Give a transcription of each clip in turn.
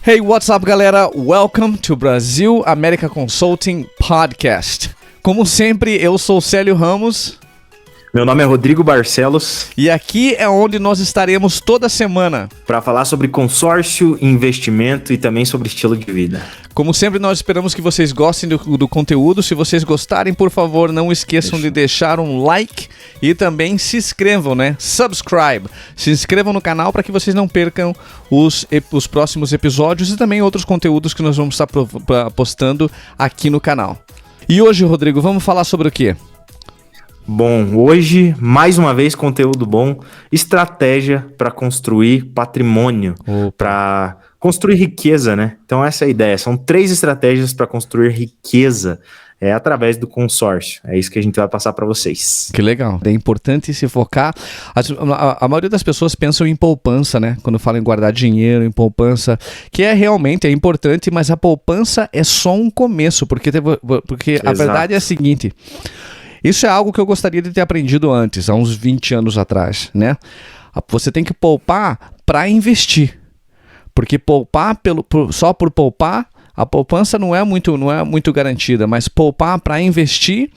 Hey, what's up, galera? Welcome to Brasil America Consulting Podcast. Como sempre, eu sou Célio Ramos. Meu nome é Rodrigo Barcelos. E aqui é onde nós estaremos toda semana para falar sobre consórcio, investimento e também sobre estilo de vida. Como sempre, nós esperamos que vocês gostem do conteúdo. Se vocês gostarem, por favor, não esqueçam de deixar um like e também se inscrevam, né? Subscribe. Se inscrevam no canal para que vocês não percam os próximos episódios e também outros conteúdos que nós vamos estar postando aqui no canal. E hoje, Rodrigo, vamos falar sobre o quê? Bom, hoje, mais uma vez, conteúdo bom, estratégia para construir patrimônio, para construir riqueza, né? Então essa é a ideia, são 3 estratégias para construir riqueza através do consórcio, é isso que a gente vai passar para vocês. Que legal, é importante se focar, a maioria das pessoas pensam em poupança, né? Quando falam em guardar dinheiro, em poupança, que realmente é importante, mas a poupança é só um começo, porque a verdade é a seguinte... Isso é algo que eu gostaria de ter aprendido antes, há uns 20 anos atrás, né? Você tem que poupar para investir. Porque poupar só por poupar, a poupança não é muito garantida, mas poupar para investir,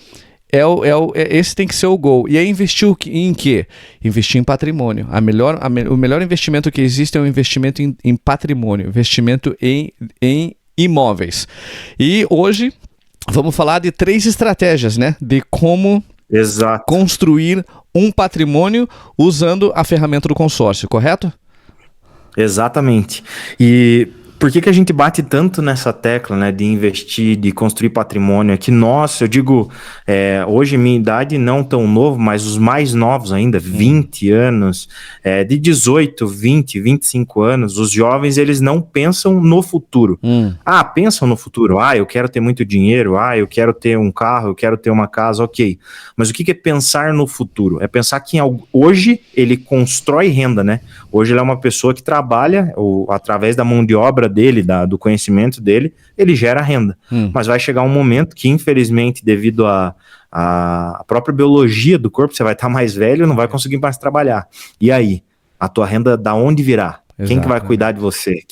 esse tem que ser o goal. E aí investir em quê? Investir em patrimônio. O melhor investimento que existe é o investimento em patrimônio, investimento em imóveis. E hoje... vamos falar de 3 estratégias, né? De como construir um patrimônio usando a ferramenta do consórcio, correto? Exatamente. E por que a gente bate tanto nessa tecla, né? De investir, de construir patrimônio? É que, nossa, eu digo, hoje minha idade não tão novo, mas os mais novos ainda, 20 anos, de 18, 20, 25 anos, os jovens, eles não pensam no futuro. Pensam no futuro. Eu quero ter muito dinheiro, eu quero ter um carro, eu quero ter uma casa, ok. Mas o que é pensar no futuro? É pensar que hoje ele constrói renda, né? Hoje ele é uma pessoa que trabalha, através da mão de obra dele, do conhecimento dele, ele gera renda. Mas vai chegar um momento que, infelizmente, devido à própria biologia do corpo, você vai estar mais velho e não vai conseguir mais trabalhar. E aí? A tua renda da onde virá? Exato. Quem que vai cuidar de você?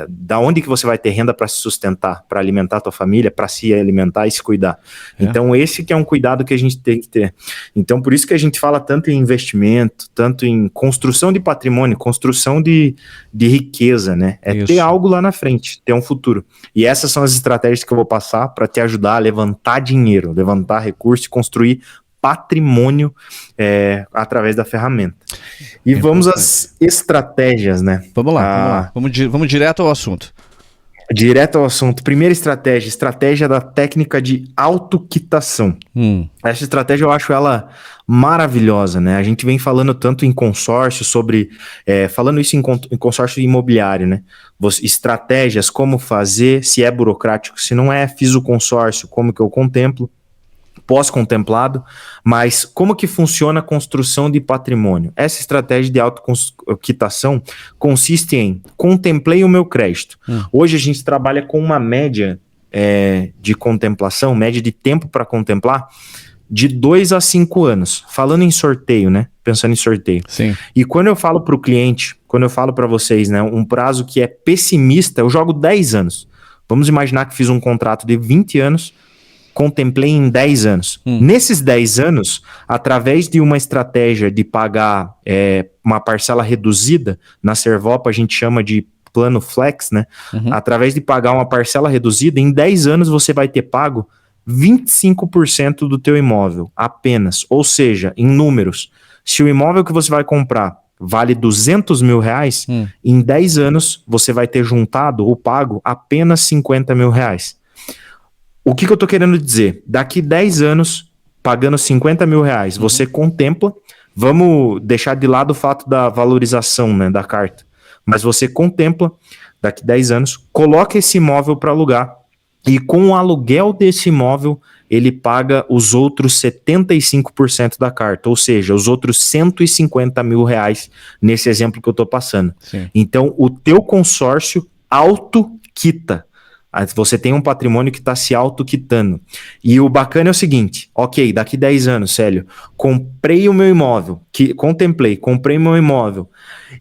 Da onde que você vai ter renda para se sustentar, para alimentar a tua família, para se alimentar e se cuidar? Então esse que é um cuidado que a gente tem que ter. Então por isso que a gente fala tanto em investimento, tanto em construção de patrimônio, construção de riqueza, né? Ter algo lá na frente, ter um futuro. E essas são as estratégias que eu vou passar para te ajudar a levantar dinheiro, levantar recursos e construir patrimônio através da ferramenta. E vamos às estratégias, né? Vamos lá. Vamos direto ao assunto. Direto ao assunto. Primeira estratégia da técnica de autoquitação. Essa estratégia eu acho ela maravilhosa, né? A gente vem falando tanto em consórcio falando isso em consórcio imobiliário, né? Estratégias, como fazer, se é burocrático, se não é, fiz o consórcio, como que eu contemplo, pós-contemplado, mas como que funciona a construção de patrimônio? Essa estratégia de autoquitação consiste em contemplei o meu crédito. Hoje a gente trabalha com uma média de contemplação, média de tempo para contemplar, de 2 a 5 anos. Falando em sorteio, né? Pensando em sorteio. Sim. E quando eu falo para o cliente, quando eu falo para vocês, né, um prazo que é pessimista, eu jogo 10 anos. Vamos imaginar que fiz um contrato de 20 anos, contemplei em 10 anos. Nesses 10 anos, através de uma estratégia de pagar uma parcela reduzida, na Servopa a gente chama de plano flex, né? Através de pagar uma parcela reduzida, em 10 anos você vai ter pago 25% do teu imóvel, apenas. Ou seja, em números, se o imóvel que você vai comprar vale R$200 mil, em 10 anos você vai ter juntado ou pago apenas R$50 mil. O que eu tô querendo dizer? Daqui 10 anos, pagando R$50 mil, você contempla, vamos deixar de lado o fato da valorização, né, da carta, mas você contempla, daqui 10 anos, coloca esse imóvel para alugar, e com o aluguel desse imóvel, ele paga os outros 75% da carta, ou seja, os outros R$150 mil nesse exemplo que eu tô passando. Sim. Então, o teu consórcio autoquita. Você tem um patrimônio que está se autoquitando. E o bacana é o seguinte, ok, daqui 10 anos, Célio, comprei o meu imóvel, comprei meu imóvel,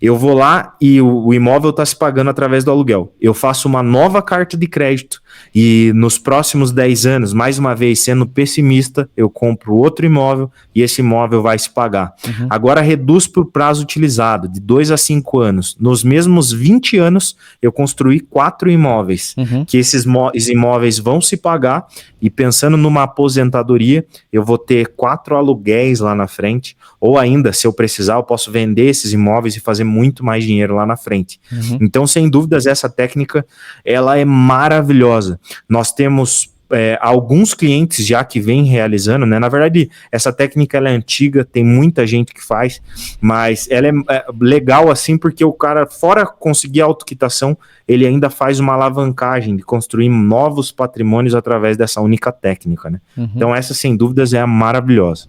eu vou lá e o imóvel está se pagando através do aluguel. Eu faço uma nova carta de crédito e nos próximos 10 anos, mais uma vez, sendo pessimista, eu compro outro imóvel e esse imóvel vai se pagar. Agora reduz para o prazo utilizado, de 2 a 5 anos. Nos mesmos 20 anos, eu construí 4 imóveis, que esses imóveis vão se pagar e pensando numa aposentadoria, eu vou ter 4 aluguéis lá na frente, ou ainda, se eu precisar, eu posso vender esses imóveis e fazer muito mais dinheiro lá na frente. Então, sem dúvidas, essa técnica, ela é maravilhosa. Nós temos alguns clientes já que vêm realizando, né? Na verdade, essa técnica ela é antiga, tem muita gente que faz, mas ela é legal assim porque o cara, fora conseguir a autoquitação, ele ainda faz uma alavancagem de construir novos patrimônios através dessa única técnica, né? Então essa, sem dúvidas, é a maravilhosa.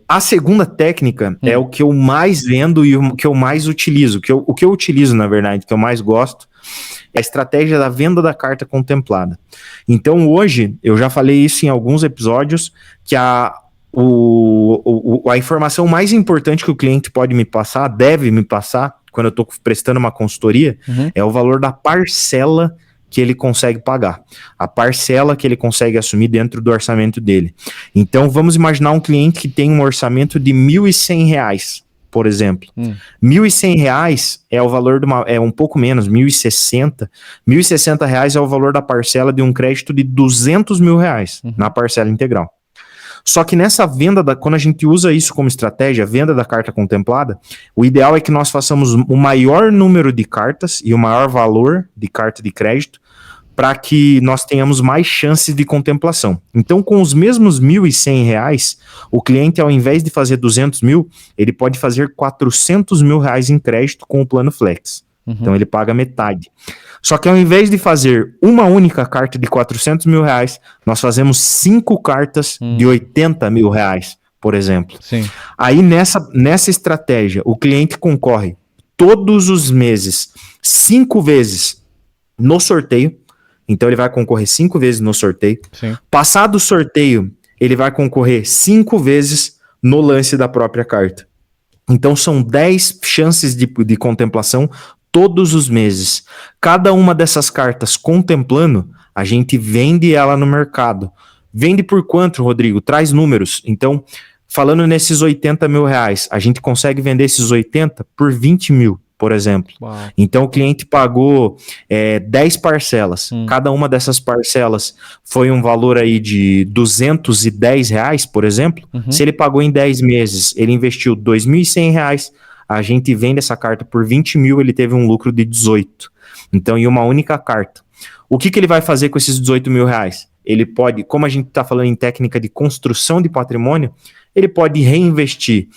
A segunda técnica é o que eu mais vendo e o que eu mais utilizo, o que eu utilizo, na verdade, que eu mais gosto, é a estratégia da venda da carta contemplada. Então, hoje, eu já falei isso em alguns episódios, que a informação mais importante que o cliente pode me passar, deve me passar, quando eu estou prestando uma consultoria, é o valor da parcela que ele consegue pagar, a parcela que ele consegue assumir dentro do orçamento dele. Então, vamos imaginar um cliente que tem um orçamento de R$1.100, por exemplo. R$1.100 é o valor é um pouco menos, R$1.060. R$1.060 é o valor da parcela de um crédito de R$200 mil na parcela integral. Só que nessa venda, quando a gente usa isso como estratégia, venda da carta contemplada, o ideal é que nós façamos o maior número de cartas e o maior valor de carta de crédito para que nós tenhamos mais chances de contemplação. Então, com os mesmos R$1.100, o cliente, ao invés de fazer 200 mil, ele pode fazer R$400 mil em crédito com o plano Flex. Então, ele paga metade. Só que ao invés de fazer uma única carta de R$400 mil, nós fazemos 5 cartas de R$80 mil, por exemplo. Sim. Aí nessa estratégia, o cliente concorre todos os meses 5 vezes no sorteio. Então ele vai concorrer 5 vezes no sorteio. Sim. Passado o sorteio, ele vai concorrer 5 vezes no lance da própria carta. Então são 10 chances de contemplação todos os meses. Cada uma dessas cartas contemplando, a gente vende ela no mercado. Vende por quanto, Rodrigo? Traz números. Então, falando nesses R$80 mil, a gente consegue vender esses 80 por 20 mil, por exemplo. Uau. Então, o cliente pagou 10 parcelas. Cada uma dessas parcelas foi um valor aí de R$210, por exemplo. Se ele pagou em 10 meses, ele investiu R$2.100, a gente vende essa carta por 20 mil, ele teve um lucro de 18. Então, em uma única carta. O que ele vai fazer com esses 18 mil reais? Ele pode, como a gente está falando em técnica de construção de patrimônio, ele pode reinvestir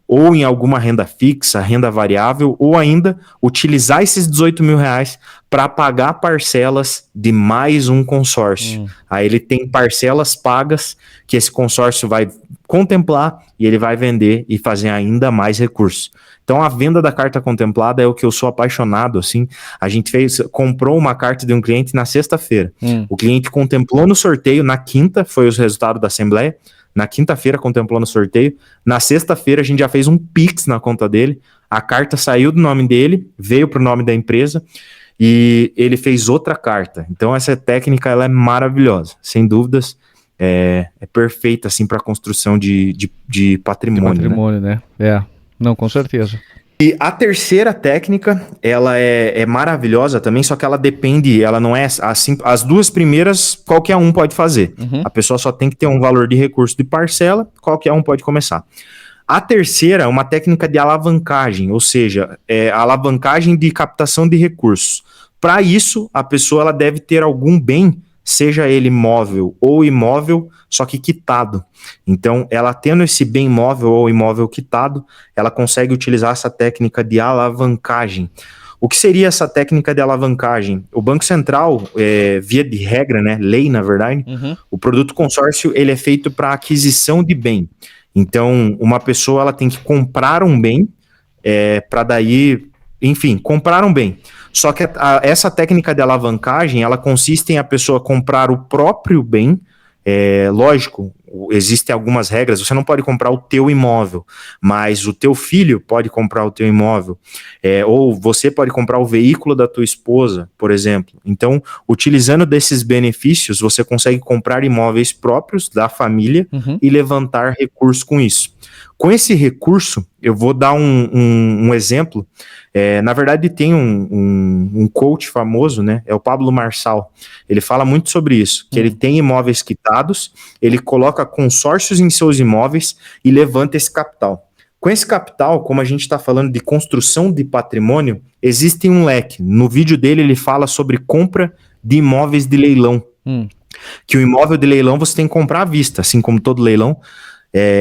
ou em alguma renda fixa, renda variável, ou ainda utilizar esses 18 mil reais para pagar parcelas de mais um consórcio. Aí ele tem parcelas pagas que esse consórcio vai contemplar e ele vai vender e fazer ainda mais recursos. Então a venda da carta contemplada é o que eu sou apaixonado, assim. A gente comprou uma carta de um cliente na sexta-feira. O cliente contemplou no sorteio, na quinta foi os resultados da assembleia. Na quinta-feira contemplou no sorteio. Na sexta-feira a gente já fez um Pix na conta dele. A carta saiu do nome dele, veio para o nome da empresa e ele fez outra carta. Então essa técnica ela é maravilhosa, sem dúvidas. É perfeita assim para a construção de patrimônio. De patrimônio, né? Não, com certeza. E a terceira técnica, ela é maravilhosa também, só que ela depende, ela não é assim, as duas primeiras qualquer um pode fazer. A pessoa só tem que ter um valor de recurso de parcela, qualquer um pode começar. A terceira é uma técnica de alavancagem, ou seja, a alavancagem de captação de recursos. Para isso, a pessoa ela deve ter algum bem, seja ele móvel ou imóvel, só que quitado. Então, ela tendo esse bem móvel ou imóvel quitado, ela consegue utilizar essa técnica de alavancagem. O que seria essa técnica de alavancagem? O Banco Central, via de regra, né, lei na verdade, o produto consórcio ele é feito para aquisição de bem. Então, uma pessoa ela tem que comprar um bem para daí enfim, compraram bem. Só que essa técnica de alavancagem, ela consiste em a pessoa comprar o próprio bem. Lógico, existem algumas regras, você não pode comprar o teu imóvel, mas o teu filho pode comprar o teu imóvel, ou você pode comprar o veículo da tua esposa, por exemplo. Então, utilizando desses benefícios, você consegue comprar imóveis próprios da família e levantar recursos com isso. Com esse recurso, eu vou dar um exemplo. Na verdade, tem um coach famoso, né? É o Pablo Marçal. Ele fala muito sobre isso, que ele tem imóveis quitados, ele coloca consórcios em seus imóveis e levanta esse capital. Com esse capital, como a gente está falando de construção de patrimônio, existe um leque. No vídeo dele, ele fala sobre compra de imóveis de leilão. Que o imóvel de leilão você tem que comprar à vista, assim como todo leilão.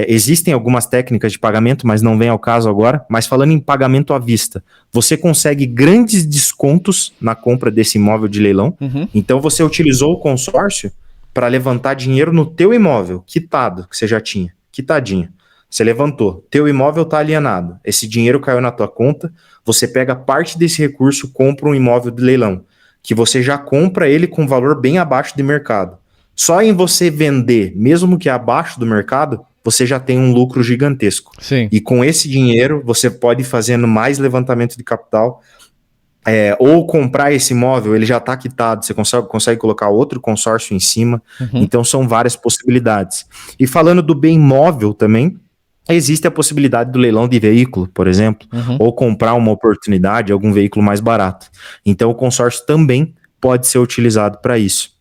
Existem algumas técnicas de pagamento, mas não vem ao caso agora. Mas falando em pagamento à vista, você consegue grandes descontos na compra desse imóvel de leilão. Então você utilizou o consórcio para levantar dinheiro no teu imóvel, quitado, que você já tinha, quitadinho. Você levantou, teu imóvel está alienado, esse dinheiro caiu na tua conta, você pega parte desse recurso, compra um imóvel de leilão, que você já compra ele com valor bem abaixo de mercado. Só em você vender, mesmo que abaixo do mercado, você já tem um lucro gigantesco. Sim. E com esse dinheiro, você pode ir fazendo mais levantamento de capital, ou comprar esse imóvel, ele já está quitado, você consegue colocar outro consórcio em cima. Então, são várias possibilidades. E falando do bem móvel também, existe a possibilidade do leilão de veículo, por exemplo, ou comprar uma oportunidade, algum veículo mais barato. Então, o consórcio também pode ser utilizado para isso.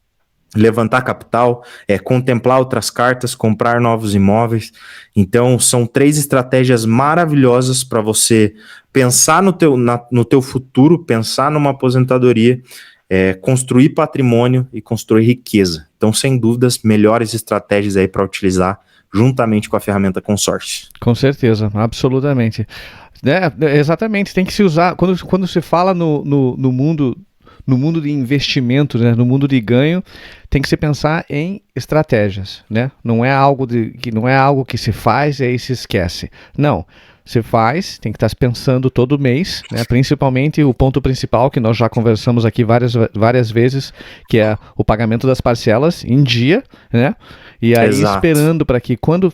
Levantar capital, contemplar outras cartas, comprar novos imóveis. Então, são 3 estratégias maravilhosas para você pensar no teu futuro, pensar numa aposentadoria, construir patrimônio e construir riqueza. Então, sem dúvidas, melhores estratégias aí para utilizar juntamente com a ferramenta consórcio. Com certeza, absolutamente. Exatamente, tem que se usar. Quando se fala no mundo de investimento, né, no mundo de ganho, tem que se pensar em estratégias, né? Não é algo que se faz e aí se esquece. Não, se faz, tem que estar pensando todo mês, né? Principalmente o ponto principal que nós já conversamos aqui várias vezes, que é o pagamento das parcelas em dia, né? E aí esperando para que quando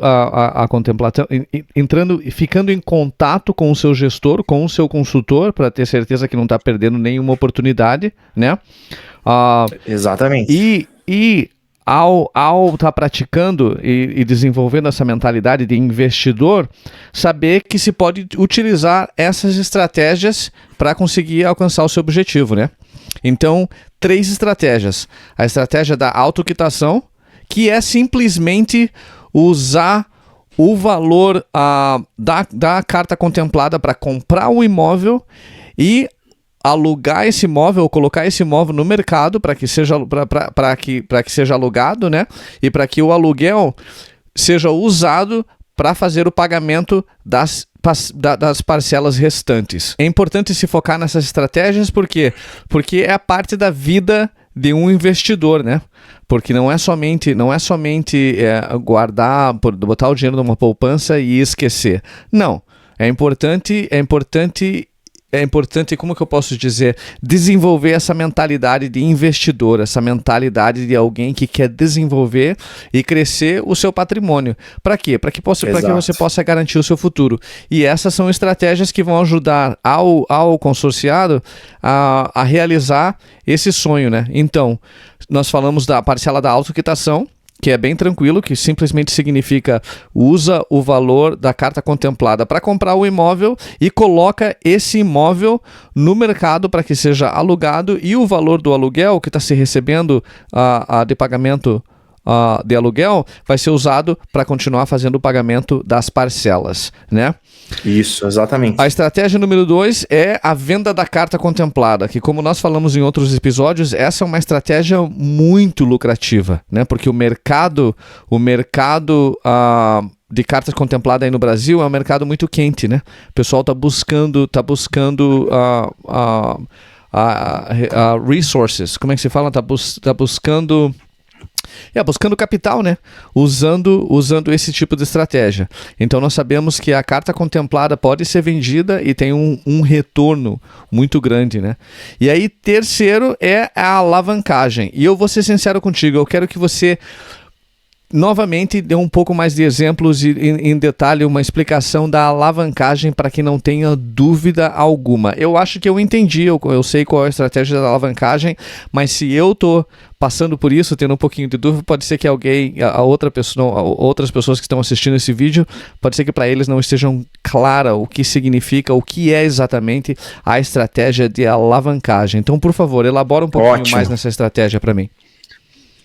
a contemplação, ficando em contato com o seu gestor, com o seu consultor, para ter certeza que não está perdendo nenhuma oportunidade, né? Exatamente. E ao estar praticando e desenvolvendo essa mentalidade de investidor, saber que se pode utilizar essas estratégias para conseguir alcançar o seu objetivo, né? Então, 3 estratégias. A estratégia da autoquitação, que é simplesmente usar o valor da carta contemplada para comprar o imóvel e alugar esse imóvel, ou colocar esse imóvel no mercado para que seja alugado, né? E para que o aluguel seja usado para fazer o pagamento das parcelas restantes. É importante se focar nessas estratégias, por quê? Porque é a parte da vida de um investidor, né? Porque não é somente guardar, botar o dinheiro numa poupança e esquecer. Não. É importante, como que eu posso dizer, desenvolver essa mentalidade de investidor, essa mentalidade de alguém que quer desenvolver e crescer o seu patrimônio. Para quê? Para que você possa garantir o seu futuro. E essas são estratégias que vão ajudar ao consorciado a realizar esse sonho, né? Então, nós falamos da parcela da autoquitação, que é bem tranquilo, que simplesmente significa usa o valor da carta contemplada para comprar o imóvel e coloca esse imóvel no mercado para que seja alugado, e o valor do aluguel que está se recebendo de pagamento de aluguel vai ser usado para continuar fazendo o pagamento das parcelas, né? Isso, exatamente. A estratégia número 2 é a venda da carta contemplada, que, como nós falamos em outros episódios, essa é uma estratégia muito lucrativa, né? Porque o mercado de cartas contempladas aí no Brasil é um mercado muito quente, né? O pessoal está buscando resources, como é que se fala? Tá buscando Buscando capital, né? Usando esse tipo de estratégia. Então nós sabemos que a carta contemplada pode ser vendida e tem um retorno muito grande, né? E aí, terceiro é a alavancagem. E eu vou ser sincero contigo, eu quero que você novamente dê um pouco mais de exemplos e em detalhe uma explicação da alavancagem para que não tenha dúvida alguma. Eu acho que eu entendi, eu sei qual é a estratégia da alavancagem, mas se eu tô passando por isso, tendo um pouquinho de dúvida, pode ser que outras pessoas que estão assistindo esse vídeo, pode ser que para eles não estejam clara o que significa, o que é exatamente a estratégia de alavancagem. Então, por favor, elabora um pouquinho mais nessa estratégia para mim.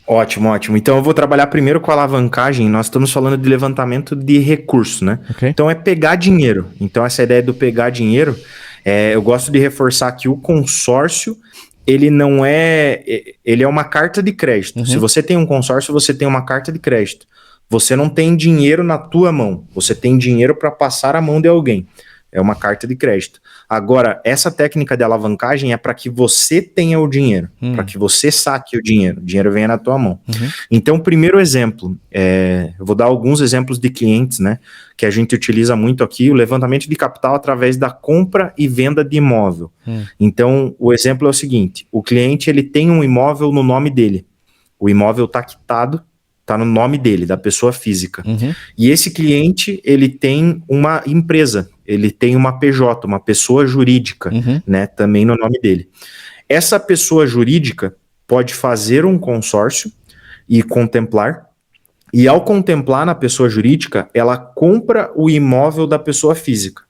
Ótimo, ótimo. Então eu vou trabalhar primeiro com a alavancagem. Nós estamos falando de levantamento de recurso, né? Okay. Então é pegar dinheiro. Então essa ideia do pegar dinheiro, eu gosto de reforçar que o consórcio, ele não é... Ele é uma carta de crédito. Uhum. Se você tem um consórcio, você tem uma carta de crédito. Você não tem dinheiro na tua mão. Você tem dinheiro para passar a mão de alguém. É uma carta de crédito. Agora, essa técnica de alavancagem é para que você tenha o dinheiro, para que você saque o dinheiro venha na tua mão. Uhum. Então, primeiro exemplo, eu vou dar alguns exemplos de clientes, né, que a gente utiliza muito aqui, o levantamento de capital através da compra e venda de imóvel. Então, o exemplo é o seguinte, o cliente ele tem um imóvel no nome dele, o imóvel está quitado, está no nome dele, da pessoa física. Uhum. E esse cliente, ele tem uma empresa, ele tem uma PJ, uma pessoa jurídica, né, também no nome dele. Essa pessoa jurídica pode fazer um consórcio e contemplar, e ao contemplar na pessoa jurídica, ela compra o imóvel da pessoa física.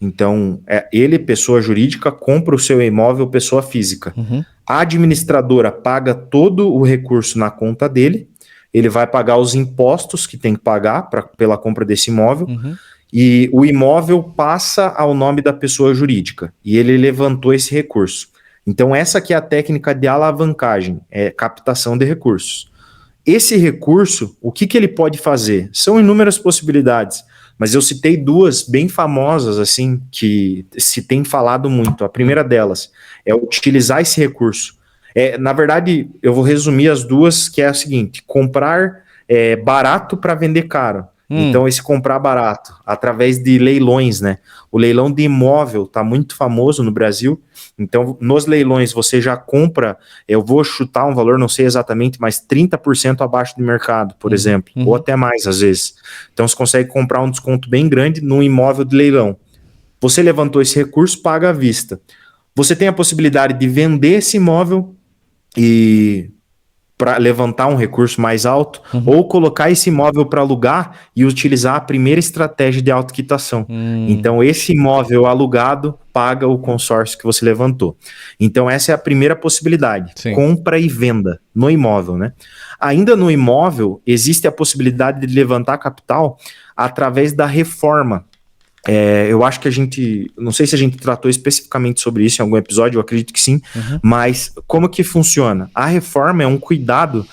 Então, ele, pessoa jurídica, compra o seu imóvel, pessoa física. A administradora paga todo o recurso na conta dele, ele vai pagar os impostos que tem que pagar pela compra desse imóvel, e o imóvel passa ao nome da pessoa jurídica, e ele levantou esse recurso. Então essa aqui é a técnica de alavancagem, é captação de recursos. Esse recurso, o que ele pode fazer? São inúmeras possibilidades, mas eu citei duas bem famosas, assim, que se tem falado muito. A primeira delas é utilizar esse recurso. Na verdade, eu vou resumir as duas, que é a seguinte: comprar barato para vender caro. Então, esse comprar barato, através de leilões, né? O leilão de imóvel está muito famoso no Brasil. Então, nos leilões, você já compra, eu vou chutar um valor, não sei exatamente, mas 30% abaixo do mercado, por exemplo, ou até mais, às vezes. Então, você consegue comprar um desconto bem grande num imóvel de leilão. Você levantou esse recurso, paga à vista. Você tem a possibilidade de vender esse imóvel e para levantar um recurso mais alto, ou colocar esse imóvel para alugar e utilizar a primeira estratégia de autoquitação. Então, esse imóvel alugado paga o consórcio que você levantou. Então, essa é a primeira possibilidade. Sim. Compra e venda no imóvel, né? Ainda no imóvel, existe a possibilidade de levantar capital através da reforma. Eu acho que não sei se a gente tratou especificamente sobre isso em algum episódio, eu acredito que sim, mas como que funciona? A reforma é um cuidado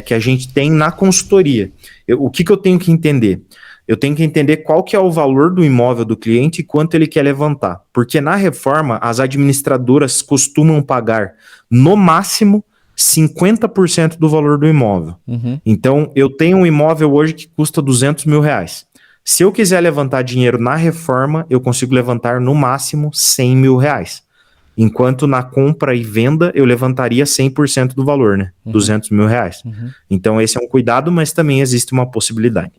que a gente tem na consultoria. O que eu tenho que entender? Eu tenho que entender qual que é o valor do imóvel do cliente e quanto ele quer levantar, porque na reforma as administradoras costumam pagar no máximo 50% do valor do imóvel. Então eu tenho um imóvel hoje que custa R$200 mil. Se eu quiser levantar dinheiro na reforma, eu consigo levantar no máximo R$100 mil. Enquanto na compra e venda, eu levantaria 100% do valor, né? R$200 mil. Então esse é um cuidado, mas também existe uma possibilidade.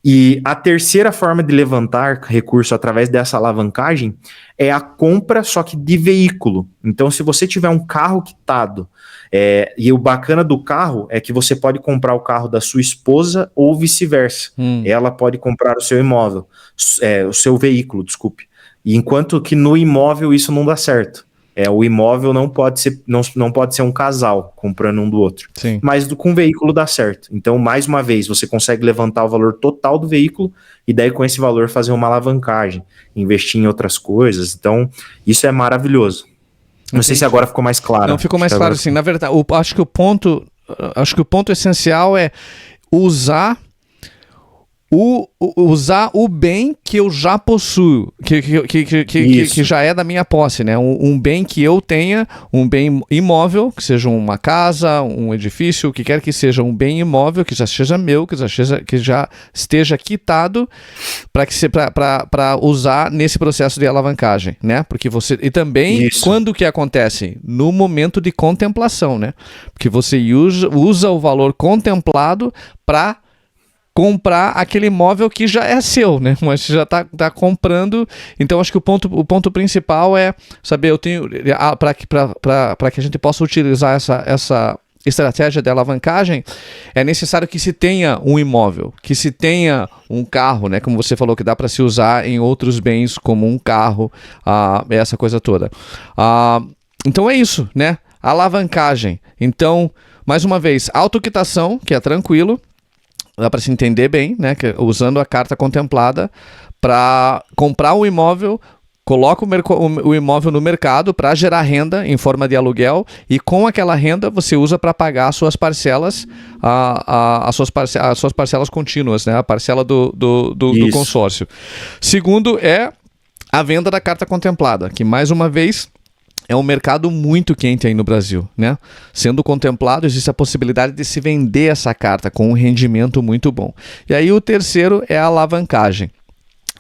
E a terceira forma de levantar recurso através dessa alavancagem é a compra, só que de veículo. Então, se você tiver um carro quitado, e o bacana do carro é que você pode comprar o carro da sua esposa ou vice-versa. Ela pode comprar o seu imóvel, o seu veículo, desculpe. E enquanto que no imóvel isso não dá certo. O imóvel não pode ser um casal comprando um do outro. Sim. Mas com o veículo dá certo. Então, mais uma vez, você consegue levantar o valor total do veículo e daí com esse valor fazer uma alavancagem, investir em outras coisas. Então, isso é maravilhoso. Não sei se agora ficou mais claro. Não, ficou mais claro, sim. Na verdade, acho que o ponto essencial é usar usar o bem que eu já possuo, que já é da minha posse, né? Um bem que eu tenha, um bem imóvel, que seja uma casa, um edifício, o que quer que seja, um bem imóvel que já seja meu, que já esteja quitado para usar nesse processo de alavancagem, né? Porque você e também quando que acontece? No momento de contemplação, né? Porque você usa o valor contemplado para comprar aquele imóvel que já é seu, né? Mas você já tá comprando. Então acho que o ponto principal é saber, eu tenho para que a gente possa utilizar essa estratégia de alavancagem, é necessário que se tenha um imóvel, que se tenha um carro, né? Como você falou, que dá para se usar em outros bens como um carro, essa coisa toda. Então é isso, né? Alavancagem. Então, mais uma vez, autoquitação, que é tranquilo, dá para se entender bem, né? Que, usando a carta contemplada para comprar um imóvel, coloca o imóvel no mercado para gerar renda em forma de aluguel e com aquela renda você usa para pagar as suas parcelas, as suas parcelas contínuas, né? A parcela do consórcio. Segundo é a venda da carta contemplada, que mais uma vez é um mercado muito quente aí no Brasil, né? Sendo contemplado, existe a possibilidade de se vender essa carta com um rendimento muito bom. E aí o terceiro é a alavancagem.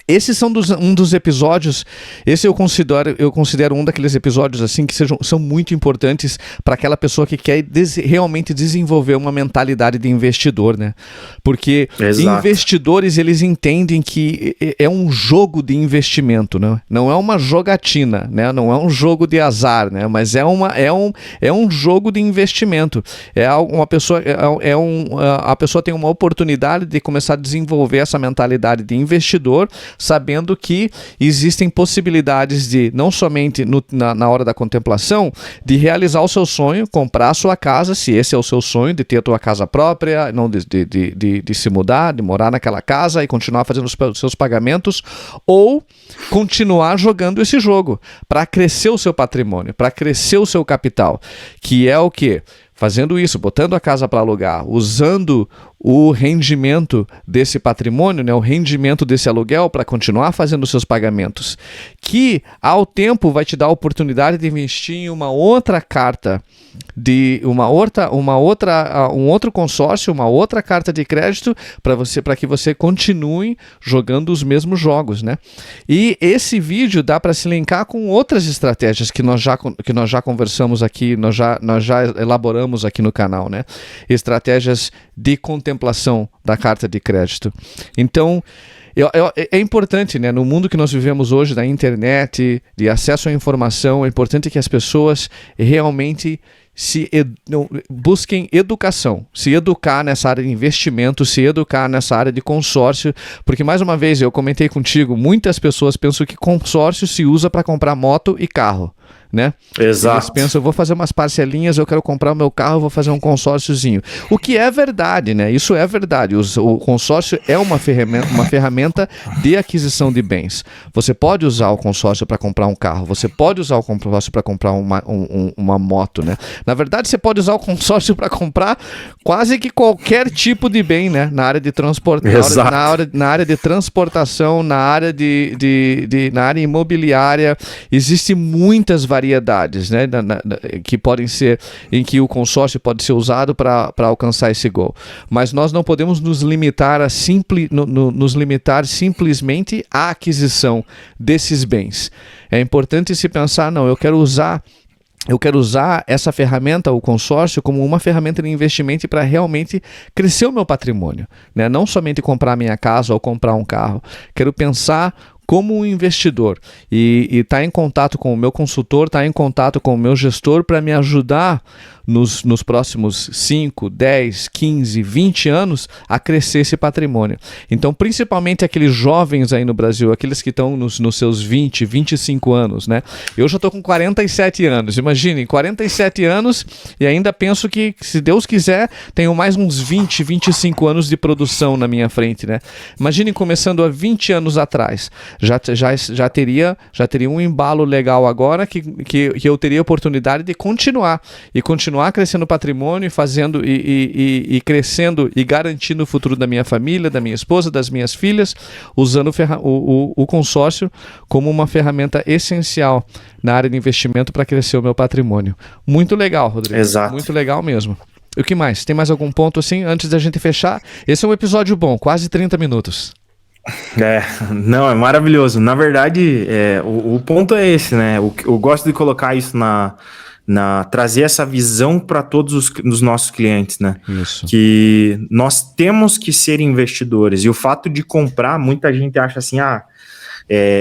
Esses são um dos episódios, esse eu considero um daqueles episódios assim que são muito importantes para aquela pessoa que quer realmente desenvolver uma mentalidade de investidor, né? Porque investidores, eles entendem que é um jogo de investimento, né? Não é uma jogatina, né? Não é um jogo de azar, né? Mas é um jogo de investimento. A pessoa tem uma oportunidade de começar a desenvolver essa mentalidade de investidor, sabendo que existem possibilidades de, não somente na hora da contemplação, de realizar o seu sonho, comprar a sua casa, se esse é o seu sonho, de ter a tua casa própria, não de se mudar, de morar naquela casa e continuar fazendo os seus pagamentos, ou continuar jogando esse jogo para crescer o seu patrimônio, para crescer o seu capital, que é o quê? Fazendo isso, botando a casa para alugar, usando o rendimento desse patrimônio, né, o rendimento desse aluguel para continuar fazendo os seus pagamentos, que ao tempo vai te dar a oportunidade de investir em uma outra carta, um outro consórcio, uma outra carta de crédito para que você continue jogando os mesmos jogos, né? E esse vídeo dá para se linkar com outras estratégias que nós já conversamos aqui, nós já elaboramos aqui no canal, né? Estratégias de contemplação da carta de crédito. Então, é importante, né? No mundo que nós vivemos hoje, da internet, de acesso à informação, é importante que as pessoas realmente busquem educação, se educar nessa área de investimento, se educar nessa área de consórcio, porque mais uma vez, eu comentei contigo, muitas pessoas pensam que consórcio se usa para comprar moto e carro, né? Exato. Eles pensam, eu vou fazer umas parcelinhas, eu quero comprar o meu carro, eu vou fazer um consórciozinho. O que é verdade, né? Isso é verdade. O consórcio é uma ferramenta de aquisição de bens. Você pode usar o consórcio para comprar um carro, você pode usar o consórcio para comprar uma moto, né? Na verdade, você pode usar o consórcio para comprar quase que qualquer tipo de bem, né? Na área de transportação, na área de transportação, na área na área imobiliária, existem muitas variedades, né? Que podem ser, em que o consórcio pode ser usado para alcançar esse goal. Mas nós não podemos nos limitar simplesmente à aquisição desses bens. É importante se pensar, não, eu quero usar essa ferramenta, o consórcio, como uma ferramenta de investimento para realmente crescer o meu patrimônio, né? Não somente comprar minha casa ou comprar um carro. Quero pensar como um investidor e estar em contato com o meu consultor, estar em contato com o meu gestor para me ajudar nos próximos 5, 10, 15, 20 anos a crescer esse patrimônio. Então, principalmente aqueles jovens aí no Brasil, aqueles que estão nos seus 20, 25 anos, né? Eu já estou com 47 anos, imaginem, 47 anos e ainda penso que, se Deus quiser, tenho mais uns 20, 25 anos de produção na minha frente, né? Imaginem começando há 20 anos atrás. já teria um embalo legal agora que eu teria a oportunidade de continuar crescendo patrimônio e fazendo e crescendo e garantindo o futuro da minha família, da minha esposa, das minhas filhas, usando o consórcio como uma ferramenta essencial na área de investimento para crescer o meu patrimônio. Muito legal, Rodrigo. Exato. Muito legal mesmo. E o que mais? Tem mais algum ponto assim antes da gente fechar? Esse é um episódio bom, quase 30 minutos. Não, é maravilhoso. Na verdade, o ponto é esse, né? Eu gosto de colocar isso trazer essa visão para todos os nossos clientes, né? Isso. Que nós temos que ser investidores. E o fato de comprar, muita gente acha assim,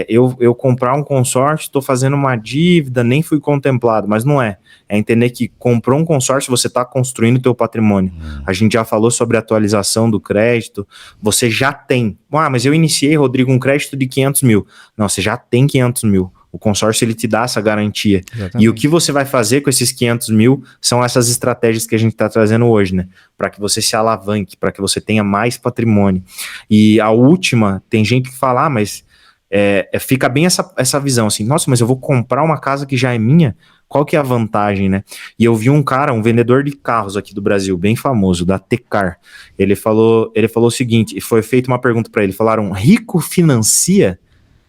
eu comprar um consórcio, estou fazendo uma dívida, nem fui contemplado, mas não é. É entender que comprou um consórcio, você está construindo o teu patrimônio. A gente já falou sobre a atualização do crédito, você já tem. Mas eu iniciei, Rodrigo, um crédito de 500 mil. Não, você já tem 500 mil. O consórcio, ele te dá essa garantia. Exatamente. E o que você vai fazer com esses 500 mil são essas estratégias que a gente está trazendo hoje, né? Para que você se alavanque, para que você tenha mais patrimônio. E a última, tem gente que fala, mas fica bem essa visão, assim, nossa, mas eu vou comprar uma casa que já é minha, qual que é a vantagem, né? E eu vi um vendedor de carros aqui do Brasil, bem famoso, da Tecar, ele falou o seguinte, e foi feita uma pergunta para ele, falaram, rico financia?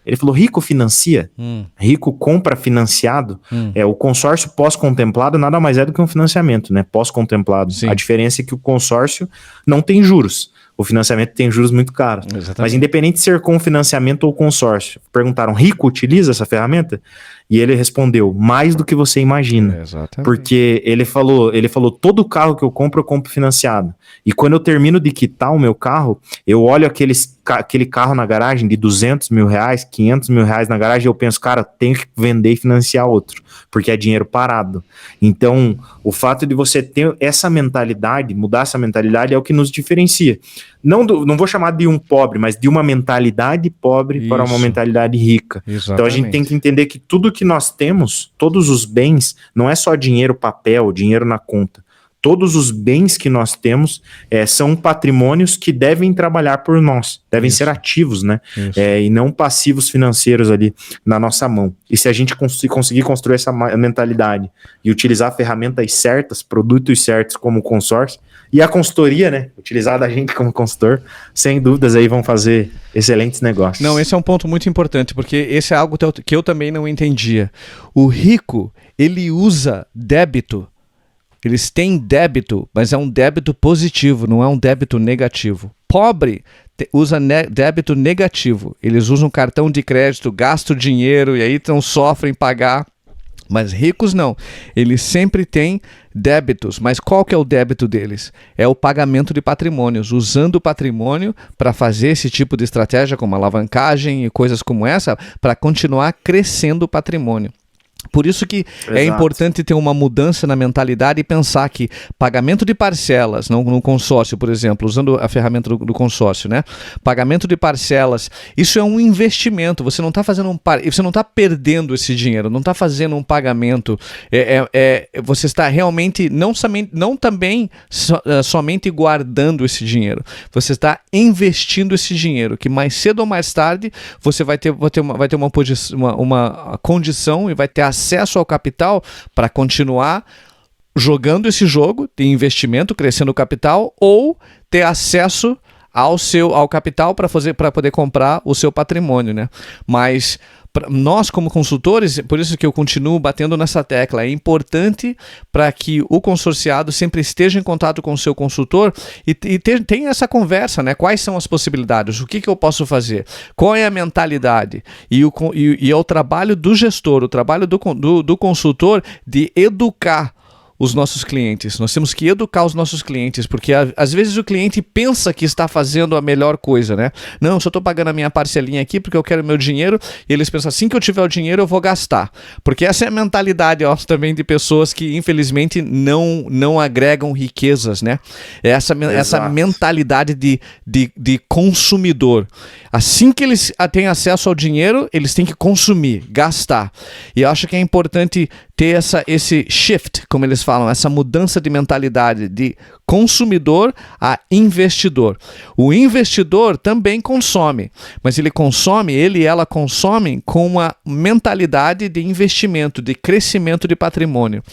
Ele falou, rico financia? Rico compra financiado? O consórcio pós-contemplado nada mais é do que um financiamento, né? Pós-contemplado. Sim. A diferença é que o consórcio não tem juros. O financiamento tem juros muito caros. Exatamente. Mas independente de ser com financiamento ou consórcio, perguntaram, rico utiliza essa ferramenta? E ele respondeu, mais do que você imagina. Exatamente. Porque ele falou, todo carro que eu compro financiado. E quando eu termino de quitar o meu carro, eu olho aquele carro na garagem de 200 mil reais, 500 mil reais na garagem, e eu penso, cara, tenho que vender e financiar outro, porque é dinheiro parado. Então, o fato de você ter essa mentalidade, mudar essa mentalidade é o que nos diferencia. Não vou chamar de um pobre, mas de uma mentalidade pobre para uma mentalidade rica. Exatamente. Então a gente tem que entender que tudo que nós temos, todos os bens, não é só dinheiro, papel, dinheiro na conta. Todos os bens que nós temos são patrimônios que devem trabalhar por nós, devem ser ativos, né? E não passivos financeiros ali na nossa mão. E se a gente conseguir construir essa mentalidade e utilizar ferramentas certas, produtos certos como o consórcio, e a consultoria, né? Utilizar da gente como consultor, sem dúvidas aí vão fazer excelentes negócios. Não, esse é um ponto muito importante, porque esse é algo que eu também não entendia. O rico, ele usa débito. Eles têm débito, mas é um débito positivo, não é um débito negativo. Pobre usa débito negativo. Eles usam cartão de crédito, gastam dinheiro e aí então sofrem em pagar. Mas ricos não. Eles sempre têm débitos. Mas qual que é o débito deles? É o pagamento de patrimônios. Usando o patrimônio para fazer esse tipo de estratégia, como alavancagem e coisas como essa, para continuar crescendo o patrimônio. Por isso que é importante ter uma mudança na mentalidade e pensar que pagamento de parcelas, não no consórcio, por exemplo, usando a ferramenta do consórcio, né? Pagamento de parcelas, isso é um investimento. Você não está fazendo você não está perdendo esse dinheiro, não está fazendo um pagamento. Você está realmente não também somente guardando esse dinheiro. Você está investindo esse dinheiro, que mais cedo ou mais tarde você vai ter uma condição e vai ter acesso ao capital para continuar jogando esse jogo de investimento, crescendo o capital, ou ter acesso ao capital para poder comprar o seu patrimônio, né? Mas nós como consultores, por isso que eu continuo batendo nessa tecla, é importante para que o consorciado sempre esteja em contato com o seu consultor e tenha essa conversa, né? Quais são as possibilidades? O que eu posso fazer? Qual é a mentalidade? E é o trabalho do gestor, o trabalho do consultor de educar os nossos clientes. Nós temos que educar os nossos clientes, porque às vezes o cliente pensa que está fazendo a melhor coisa, né? Não, eu só estou pagando a minha parcelinha aqui porque eu quero meu dinheiro, e eles pensam, assim que eu tiver o dinheiro eu vou gastar. Porque essa é a mentalidade também de pessoas que infelizmente não agregam riquezas, né? Essa mentalidade de consumidor. Assim que eles têm acesso ao dinheiro, eles têm que consumir, gastar. E eu acho que é importante ter esse shift, como eles falam, essa mudança de mentalidade de consumidor a investidor. O investidor também consome, mas ele e ela consomem com uma mentalidade de investimento, de crescimento de patrimônio.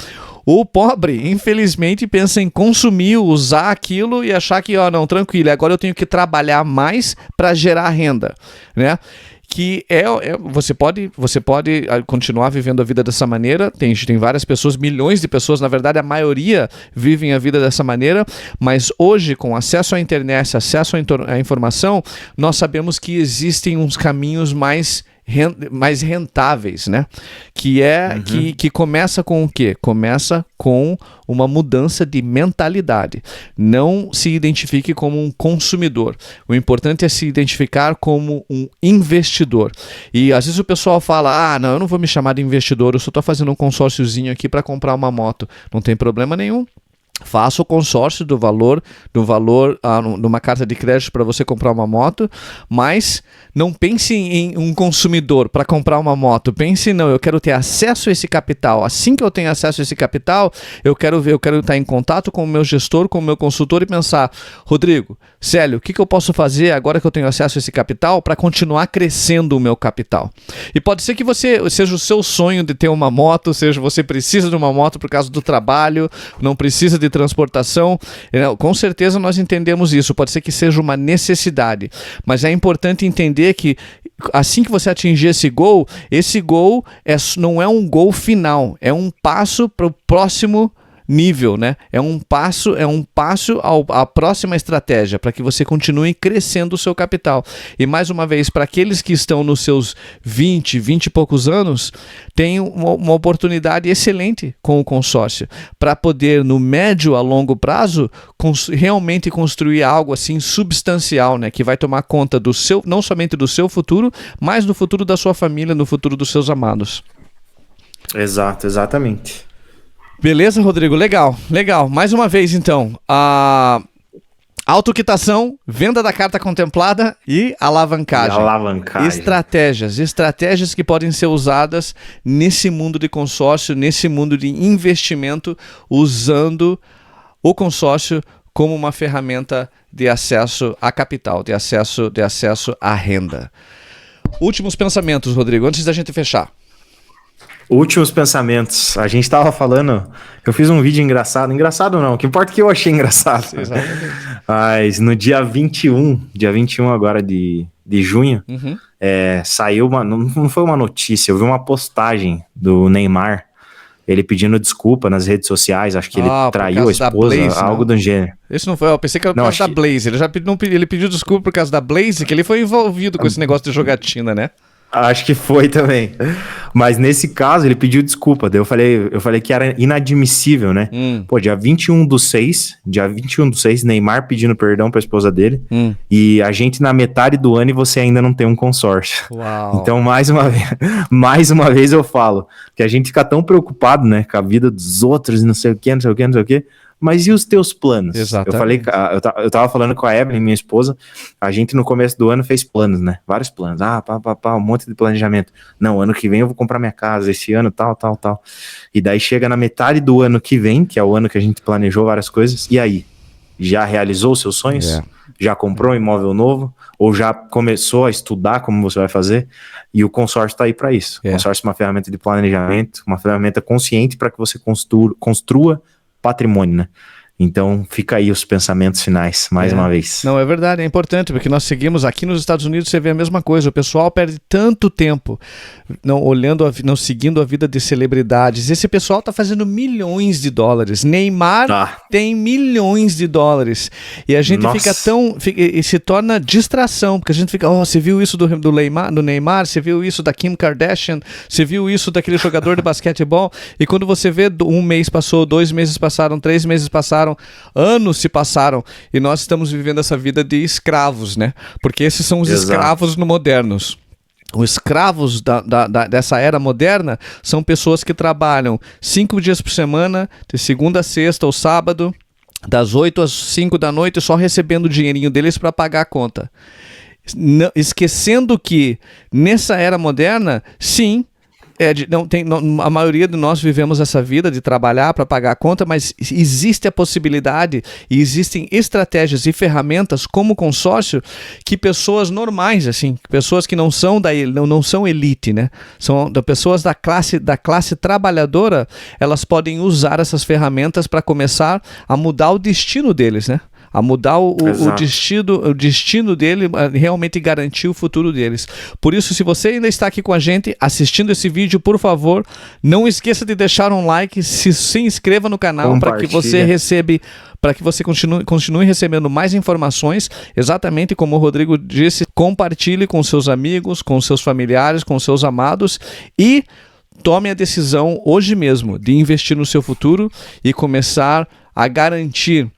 O pobre, infelizmente, pensa em consumir, usar aquilo e achar que, não, tranquilo, agora eu tenho que trabalhar mais para gerar renda, né? Que você pode continuar vivendo a vida dessa maneira. Tem várias pessoas, milhões de pessoas, na verdade a maioria vivem a vida dessa maneira, mas hoje, com acesso à internet, acesso à informação, nós sabemos que existem uns caminhos mais rentáveis, né? Que começa com o quê? Começa com uma mudança de mentalidade. Não se identifique como um consumidor. O importante é se identificar como um investidor. E às vezes o pessoal fala, não, eu não vou me chamar de investidor, eu só estou fazendo um consórciozinho aqui para comprar uma moto. Não tem problema nenhum. Faça o consórcio do valor numa carta de crédito para você comprar uma moto, mas não pense em um consumidor para comprar uma moto. Pense, não, eu quero ter acesso a esse capital. Assim que eu tenho acesso a esse capital, eu quero estar em contato com o meu gestor, com o meu consultor e pensar, Rodrigo, Célio, o que eu posso fazer agora que eu tenho acesso a esse capital para continuar crescendo o meu capital? E pode ser que seja o seu sonho de ter uma moto, seja você precisa de uma moto por causa do trabalho, não precisa de transportação, com certeza nós entendemos isso, pode ser que seja uma necessidade, mas é importante entender que assim que você atingir esse gol não é um gol final, é um passo para o próximo nível, né? É um passo à próxima estratégia para que você continue crescendo o seu capital. E mais uma vez, para aqueles que estão nos seus 20 e poucos anos, tem uma oportunidade excelente com o consórcio para poder, no médio a longo prazo, realmente construir algo assim substancial, né? Que vai tomar conta não somente do seu futuro, mas do futuro da sua família, no futuro dos seus amados. Exatamente. Beleza, Rodrigo? Legal. Mais uma vez, então, a autoquitação, venda da carta contemplada e alavancagem. Estratégias que podem ser usadas nesse mundo de consórcio, nesse mundo de investimento, usando o consórcio como uma ferramenta de acesso a capital, de acesso à renda. Últimos pensamentos, Rodrigo, antes da gente fechar. Últimos pensamentos. A gente estava falando, eu fiz um vídeo engraçado não, o que importa é que eu achei engraçado. Exatamente. Mas no dia 21 agora de junho, saiu não foi uma notícia, eu vi uma postagem do Neymar, ele pedindo desculpa nas redes sociais, acho que ele traiu a esposa, Blaze, algo do gênero. Esse não foi, eu pensei que era por causa da Blaze, ele pediu desculpa por causa da Blaze, que ele foi envolvido com esse negócio de jogatina, né? Acho que foi também. Mas nesse caso, ele pediu desculpa. Daí eu falei que era inadmissível, né? Pô, dia 21 do 6, Neymar pedindo perdão pra esposa dele. E a gente na metade do ano e você ainda não tem um consórcio. Uau. Então, mais uma vez eu falo que a gente fica tão preocupado, né? Com a vida dos outros e não sei o que. Mas e os teus planos? Exatamente. Eu tava falando com a Evelyn, minha esposa, a gente no começo do ano fez planos, né? Vários planos. Um monte de planejamento. Não, ano que vem eu vou comprar minha casa, esse ano tal. E daí chega na metade do ano que vem, que é o ano que a gente planejou várias coisas, e aí? Já realizou os seus sonhos? Já comprou um imóvel novo? Ou já começou a estudar como você vai fazer? E o consórcio está aí para isso. O consórcio é uma ferramenta de planejamento, uma ferramenta consciente para que você construa patrimônio, né? Então, fica aí os pensamentos finais, mais uma vez. Não, é verdade, é importante, porque nós seguimos aqui nos Estados Unidos, você vê a mesma coisa, o pessoal perde tanto tempo não seguindo a vida de celebridades. Esse pessoal tá fazendo milhões de dólares. Neymar tem milhões de dólares. E a gente e se torna distração, porque a gente fica, você viu isso do Neymar, você viu isso da Kim Kardashian, você viu isso daquele jogador de basquetebol, e quando você vê, um mês passou, 2 meses passaram, 3 meses passaram, anos se passaram, e nós estamos vivendo essa vida de escravos, né? Porque esses são os escravos modernos. Os escravos dessa era moderna são pessoas que trabalham 5 dias por semana, de segunda a sexta ou sábado, das 8 às 5 da noite, só recebendo o dinheirinho deles para pagar a conta. Esquecendo que nessa era moderna, sim, A maioria de nós vivemos essa vida de trabalhar para pagar a conta, mas existe a possibilidade e existem estratégias e ferramentas como consórcio que pessoas normais, assim, pessoas que não são não são elite, né? São pessoas da classe trabalhadora, elas podem usar essas ferramentas para começar a mudar o destino deles, né? A mudar o destino dele, realmente garantir o futuro deles. Por isso, se você ainda está aqui com a gente, assistindo esse vídeo, por favor, não esqueça de deixar um like, se inscreva no canal para que você continue recebendo mais informações, exatamente como o Rodrigo disse, compartilhe com seus amigos, com seus familiares, com seus amados e tome a decisão hoje mesmo de investir no seu futuro e começar a garantir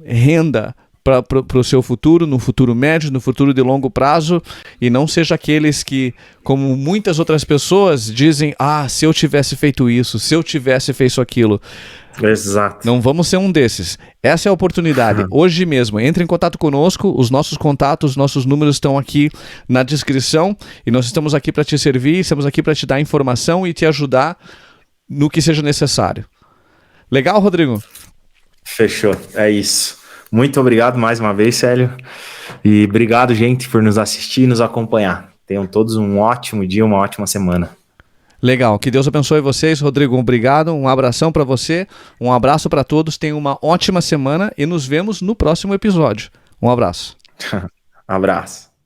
renda para o seu futuro, no futuro médio, no futuro de longo prazo, e não seja aqueles que, como muitas outras pessoas, dizem, se eu tivesse feito isso, se eu tivesse feito aquilo. Exato. Não vamos ser um desses. Essa é a oportunidade. Hoje mesmo, entre em contato conosco, os nossos contatos, nossos números estão aqui na descrição, e nós estamos aqui para te servir, estamos aqui para te dar informação e te ajudar no que seja necessário. Legal, Rodrigo? Fechou, é isso. Muito obrigado mais uma vez, Célio. E obrigado, gente, por nos assistir e nos acompanhar. Tenham todos um ótimo dia, uma ótima semana. Legal, que Deus abençoe vocês. Rodrigo, obrigado, um abração para você, um abraço para todos, tenham uma ótima semana e nos vemos no próximo episódio. Um abraço. Abraço.